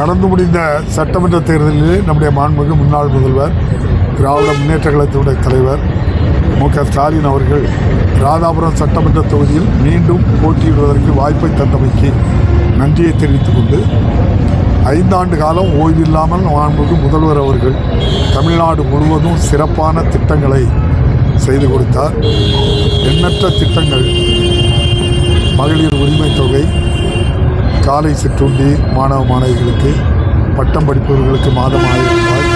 நடந்து முடிந்த சட்டமன்ற தேர்தலில் நம்முடைய மாண்புமிகு முன்னாள் முதல்வர் திராவிட முன்னேற்ற கழகத்தினுடைய தலைவர் மு.க.ஸ்டாலின் அவர்கள் ராதாபுரம் சட்டமன்ற தொகுதியில் மீண்டும் போட்டியிடுவதற்கு வாய்ப்பை தந்தமைக்கு நன்றியை தெரிவித்துக் கொண்டு 5 ஆண்டு காலம் ஓய்வில்லாமல் மாண்புமிகு முதல்வர் அவர்கள் தமிழ்நாடு முழுவதும் சிறப்பான திட்டங்களை செய்து கொடுத்தார். எண்ணற்ற திட்டங்கள், மகளிர் உரிமை தொகை, காலை சிற்றுண்டி மாணவ மாணவிகளுக்கு, பட்டம் படிப்பவர்களுக்கு மாதம் 1000 ரூபாய்,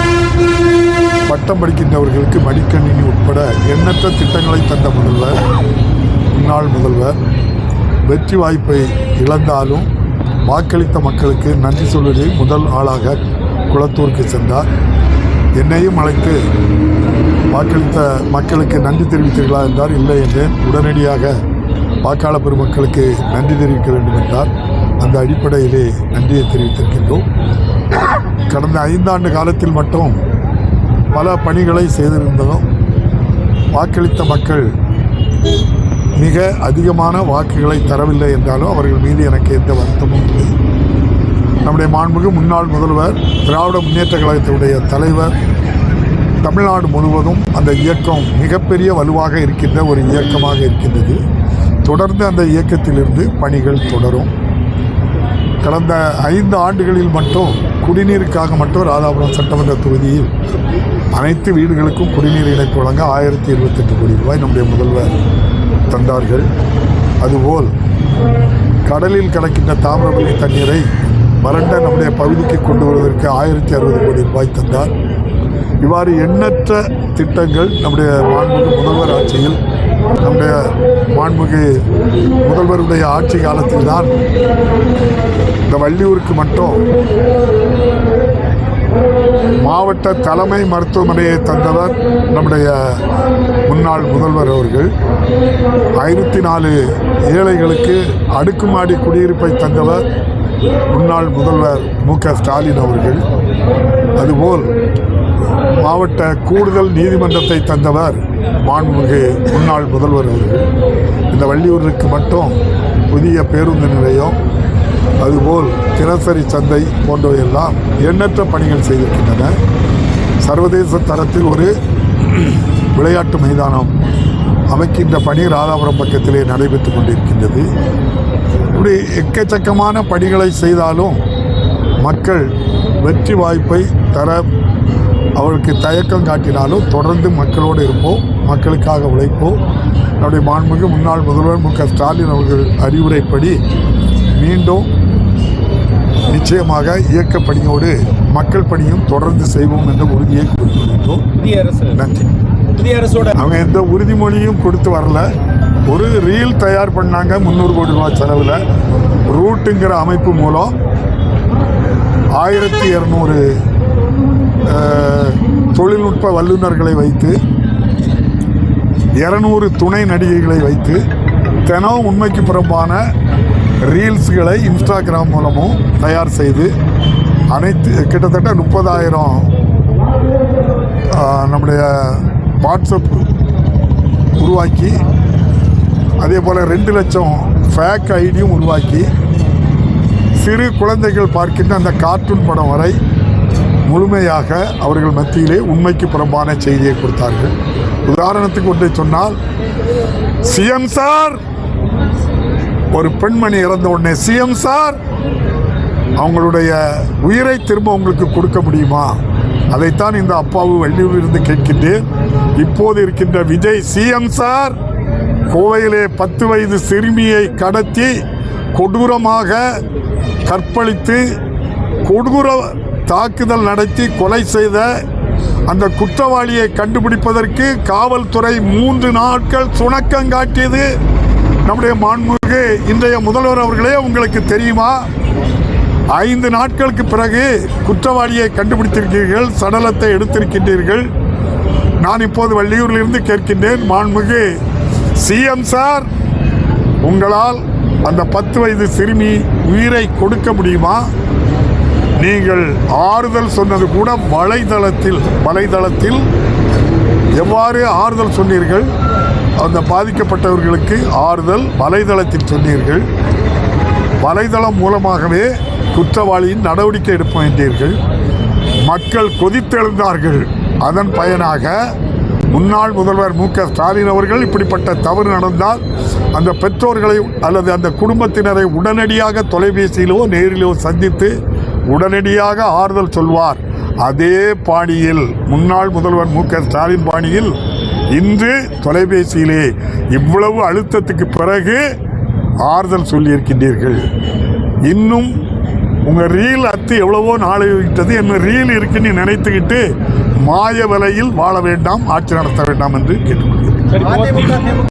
பட்டம் படிக்கின்றவர்களுக்கு மடிக்கணினி உட்பட எண்ணற்ற திட்டங்களை தந்த முன்னாள் முதல்வர் வெற்றி வாய்ப்பை இழந்தாலும் வாக்களித்த மக்களுக்கு நன்றி சொல்வதில் முதல் ஆளாக குளத்தூருக்கு சென்றார். என்னையும் அழைத்து வாக்களித்த மக்களுக்கு நன்றி தெரிவித்தீர்களா என்றார். இல்லை என்றேன். உடனடியாக வாக்காளர் பெருமக்களுக்கு நன்றி தெரிவிக்க வேண்டும் என்றார். அந்த அடிப்படையிலே நன்றியை தெரிவித்திருக்கின்றோம். கடந்த 5 ஆண்டு காலத்தில் மட்டும் பல பணிகளை செய்திருந்ததும் வாக்களித்த மக்கள் மிக அதிகமான வாக்குகளை தரவில்லை என்றாலும் அவர்கள் மீது எனக்கு எந்த வருத்தமும் இல்லை. நம்முடைய மாண்புமிகு முன்னாள் முதல்வர் திராவிட முன்னேற்ற கழகத்தினுடைய தலைவர் தமிழ்நாடு முழுவதும் அந்த இயக்கம் மிகப்பெரிய வலுவாக இருக்கின்ற ஒரு இயக்கமாக இருக்கின்றது. தொடர்ந்து அந்த இயக்கத்திலிருந்து பணிகள் தொடரும். கடந்த 5 ஆண்டுகளில் மட்டும் குடிநீருக்காக மட்டும் ராதாபுரம் சட்டமன்ற தொகுதியில் அனைத்து வீடுகளுக்கும் குடிநீர் இணைப்பு வழங்க 1028 கோடி ரூபாய் நம்முடைய முதல்வர் தந்தார்கள். அதுபோல் கடலில் கலக்கின்ற தாமிரபரணி தண்ணீரை வறண்ட நம்முடைய பகுதிக்கு கொண்டு வருவதற்கு 1060 கோடி ரூபாய் தந்தார். இவ்வாறு எண்ணற்ற திட்டங்கள் நம்முடைய மாண்புமிகு முதல்வர் ஆட்சியில், நம்முடைய மாண்புமிகு முதல்வருடைய ஆட்சி காலத்தில் தான் இந்த வள்ளியூருக்கு மட்டும் மாவட்ட தலைமை மருத்துவமனையை தந்தவர் நம்முடைய முன்னாள் முதல்வர் அவர்கள். 504 ஏழைகளுக்கு அடுக்குமாடி குடியிருப்பை தந்தவர் முன்னாள் முதல்வர் மு.க.ஸ்டாலின் அவர்கள். அதுபோல் மாவட்ட கூடுதல் நீதிமன்றத்தை தந்தவர் மாண்புமிகு முன்னாள் முதல்வர் அவர்கள். இந்த வள்ளியூருக்கு மட்டும் புதிய பேருந்து நிலையம், அதுபோல் தினசரி சந்தை போன்றவையெல்லாம் எண்ணற்ற பணிகள் செய்திருக்கின்றன. சர்வதேச தரத்தில் ஒரு விளையாட்டு மைதானம் அமைக்கின்ற பணி ராதாபுரம் பக்கத்திலே நடைபெற்று கொண்டிருக்கின்றது. இப்படி எக்கச்சக்கமான பணிகளை செய்தாலும் மக்கள் வெற்றி வாய்ப்பை தர அவர்களுக்கு தயக்கம் காட்டினாலும் தொடர்ந்து மக்களோடு இருப்போம், மக்களுக்காக உழைப்போம். நம்முடைய மாண்புமிகு முன்னாள் முதல்வர் மு.க.ஸ்டாலின் அவர்கள் அறிவுரைப்படி மீண்டும் நிச்சயமாக இயக்க பணியோடு மக்கள் பணியும் தொடர்ந்து செய்வோம் என்ற உறுதியை கொடுத்துள்ளோம். நன்றி. புதிய அரசோட அவங்க எந்த உறுதிமொழியும் கொடுத்து வரல. ஒரு ரீல் தயார் பண்ணாங்க 300 கோடி ரூபாய் செலவில். ரூட்டுங்கிற அமைப்பு மூலம் 1200 தொழில்நுட்ப வல்லுநர்களை வைத்து 200 துணை நடிகைகளை வைத்து தினம் உண்மைக்கு புறம்பான ரீல்ஸ்களை இன்ஸ்டாகிராம் மூலமும் தயார் செய்து அனைத்து கிட்டத்தட்ட 30,000 நம்முடைய வாட்ஸ்அப் உருவாக்கி, அதே போல் 2 லட்சம் ஃபேக் ஐடியும் உருவாக்கி சிறு குழந்தைகள் பார்க்கின்ற அந்த கார்ட்டூன் படம் வரை முழுமையாக அவர்கள் மத்தியிலே உண்மைக்கு புறம்பான செய்தியை கொடுத்தார்கள். உதாரணத்துக்கு ஒன்றை சொன்னால், சிஎம் சார், ஒரு பெண்மணி இறந்த உடனே சிஎம் சார் அவங்களுடைய உயிரை திரும்ப உங்களுக்கு கொடுக்க முடியுமா? அதைத்தான் இந்த அப்பாவு வள்ளியூரிலிருந்து கேட்கின்றேன். இப்போது இருக்கின்ற விஜய், சிஎம் சார், கோவையிலே 10 வயது சிறுமியை கடத்தி கொடூரமாக கற்பழித்து கொடூர தாக்குதல் நடத்தி கொலை செய்த அந்த குற்றவாளியை கண்டுபிடிப்பதற்கு காவல்துறை 3 நாட்கள் சுணக்கம் காட்டியது நம்முடைய மாண்புமிகு இன்றைய முதல்வர் அவர்களே. உங்களுக்கு தெரியுமா? 5 நாட்களுக்கு பிறகு குற்றவாளியை கண்டுபிடித்திருக்கிறீர்கள், சடலத்தை எடுத்திருக்கின்றீர்கள். நான் இப்போது வள்ளியூரிலிருந்து கேட்கின்றேன், மாண்புமிகு சிஎம் சார், உங்களால் அந்த 10 வயது சிறுமி உயிரை கொடுக்க முடியுமா? நீங்கள் ஆறுதல் சொன்னது கூட வலைதளத்தில் எவ்வாறு ஆறுதல் சொன்னீர்கள்? அந்த பாதிக்கப்பட்டவர்களுக்கு ஆறுதல் வலைதளத்தில் சொன்னீர்கள். வலைதளம் மூலமாகவே குற்றவாளியின் நடவடிக்கை எடுப்போம் என்றீர்கள். மக்கள் கொதித்தெழுந்தார்கள். அதன் பயனாக முன்னாள் முதல்வர் மு.க.ஸ்டாலின் அவர்கள் இப்படிப்பட்ட தவறு நடந்தால் அந்த பெற்றோர்களை அல்லது அந்த குடும்பத்தினரை உடனடியாக தொலைபேசியிலோ நேரிலோ சந்தித்து உடனடியாக ஆறுதல் சொல்வார். அதே பாணியில் முன்னாள் முதல்வர் மு.க.ஸ்டாலின் பாணியில் இன்று தொலைபேசியிலே இவ்வளவு அழுத்தத்துக்கு பிறகு ஆறுதல் சொல்லியிருக்கின்றீர்கள். இன்னும் உங்கள் ரீல் அத்து எவ்வளவோ நாளாகிவிட்டது, என்ன ரீல் இருக்குன்னு நினைத்துக்கிட்டு மாய விலையில் வாழ வேண்டாம், ஆட்சி நடத்த வேண்டாம் என்று கேட்டுக்கொள்கிறேன்.